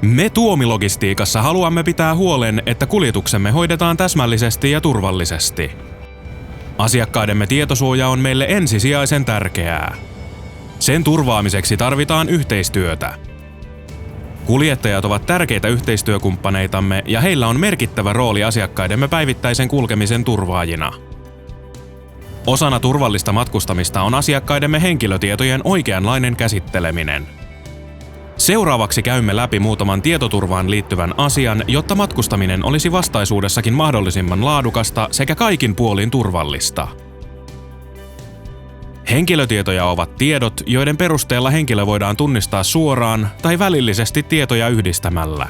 Me Tuomi-logistiikassa haluamme pitää huolen, että kuljetuksemme hoidetaan täsmällisesti ja turvallisesti. Asiakkaidemme tietosuoja on meille ensisijaisen tärkeää. Sen turvaamiseksi tarvitaan yhteistyötä. Kuljettajat ovat tärkeitä yhteistyökumppaneitamme ja heillä on merkittävä rooli asiakkaidemme päivittäisen kulkemisen turvaajina. Osana turvallista matkustamista on asiakkaidemme henkilötietojen oikeanlainen käsitteleminen. Seuraavaksi käymme läpi muutaman tietoturvaan liittyvän asian, jotta matkustaminen olisi vastaisuudessakin mahdollisimman laadukasta sekä kaikin puolin turvallista. Henkilötietoja ovat tiedot, joiden perusteella henkilö voidaan tunnistaa suoraan tai välillisesti tietoja yhdistämällä.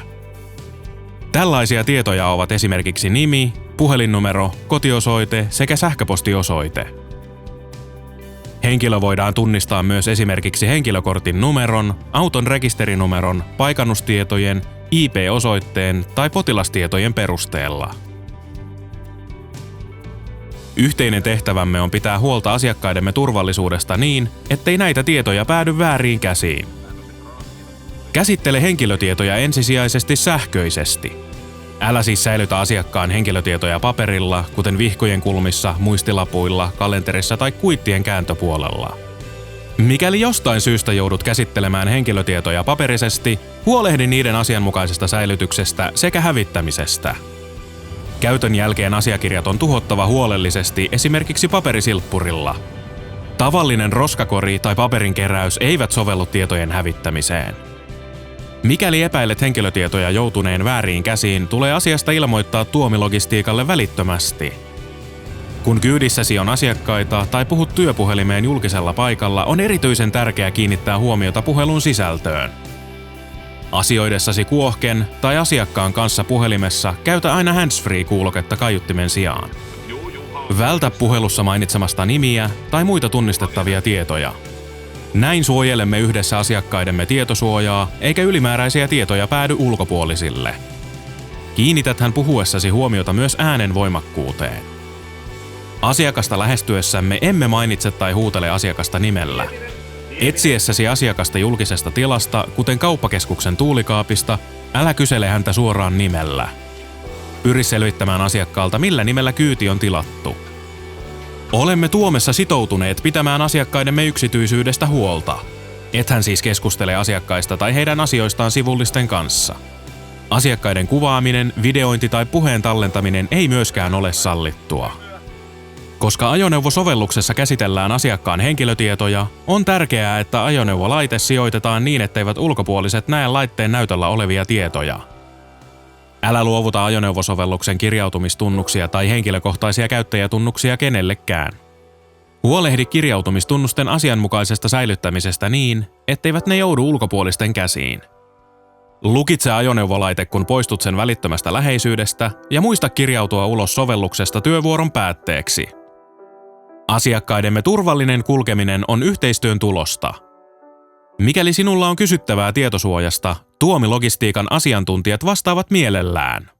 Tällaisia tietoja ovat esimerkiksi nimi, puhelinnumero, kotiosoite sekä sähköpostiosoite. Henkilö voidaan tunnistaa myös esimerkiksi henkilökortin numeron, auton rekisterinumeron, paikannustietojen, IP-osoitteen tai potilastietojen perusteella. Yhteinen tehtävämme on pitää huolta asiakkaidemme turvallisuudesta niin, ettei näitä tietoja päädy vääriin käsiin. Käsittele henkilötietoja ensisijaisesti sähköisesti. Älä siis säilytä asiakkaan henkilötietoja paperilla, kuten vihkojen kulmissa, muistilapuilla, kalenterissa tai kuittien kääntöpuolella. Mikäli jostain syystä joudut käsittelemään henkilötietoja paperisesti, huolehdi niiden asianmukaisesta säilytyksestä sekä hävittämisestä. Käytön jälkeen asiakirjat on tuhottava huolellisesti esimerkiksi paperisilppurilla. Tavallinen roskakori tai paperinkeräys eivät sovellu tietojen hävittämiseen. Mikäli epäilet henkilötietoja joutuneen vääriin käsiin, tulee asiasta ilmoittaa Tuomi-logistiikalle välittömästi. Kun kyydissäsi on asiakkaita tai puhut työpuhelimeen julkisella paikalla, on erityisen tärkeää kiinnittää huomiota puhelun sisältöön. Asioidessasi kuohken tai asiakkaan kanssa puhelimessa käytä aina handsfree-kuuloketta kaiuttimen sijaan. Vältä puhelussa mainitsemasta nimiä tai muita tunnistettavia tietoja. Näin suojelemme yhdessä asiakkaidemme tietosuojaa, eikä ylimääräisiä tietoja päädy ulkopuolisille. Kiinnitäthän puhuessasi huomiota myös äänen voimakkuuteen. Asiakasta lähestyessämme emme mainitse tai huutele asiakasta nimellä. Etsiessäsi asiakasta julkisesta tilasta, kuten kauppakeskuksen tuulikaapista, älä kysele häntä suoraan nimellä. Pyri selvittämään asiakkaalta, millä nimellä kyyti on tilattu. Olemme Tuomessa sitoutuneet pitämään asiakkaidemme yksityisyydestä huolta. Ethän siis keskustele asiakkaista tai heidän asioistaan sivullisten kanssa. Asiakkaiden kuvaaminen, videointi tai puheen tallentaminen ei myöskään ole sallittua. Koska ajoneuvosovelluksessa käsitellään asiakkaan henkilötietoja, on tärkeää, että ajoneuvolaite sijoitetaan niin, etteivät ulkopuoliset näe laitteen näytöllä olevia tietoja. Älä luovuta ajoneuvosovelluksen kirjautumistunnuksia tai henkilökohtaisia käyttäjätunnuksia kenellekään. Huolehdi kirjautumistunnusten asianmukaisesta säilyttämisestä niin, etteivät ne joudu ulkopuolisten käsiin. Lukitse ajoneuvolaite, kun poistut sen välittömästä läheisyydestä, ja muista kirjautua ulos sovelluksesta työvuoron päätteeksi. Asiakkaidemme turvallinen kulkeminen on yhteistyön tulosta. Mikäli sinulla on kysyttävää tietosuojasta, Tuomi-logistiikan asiantuntijat vastaavat mielellään.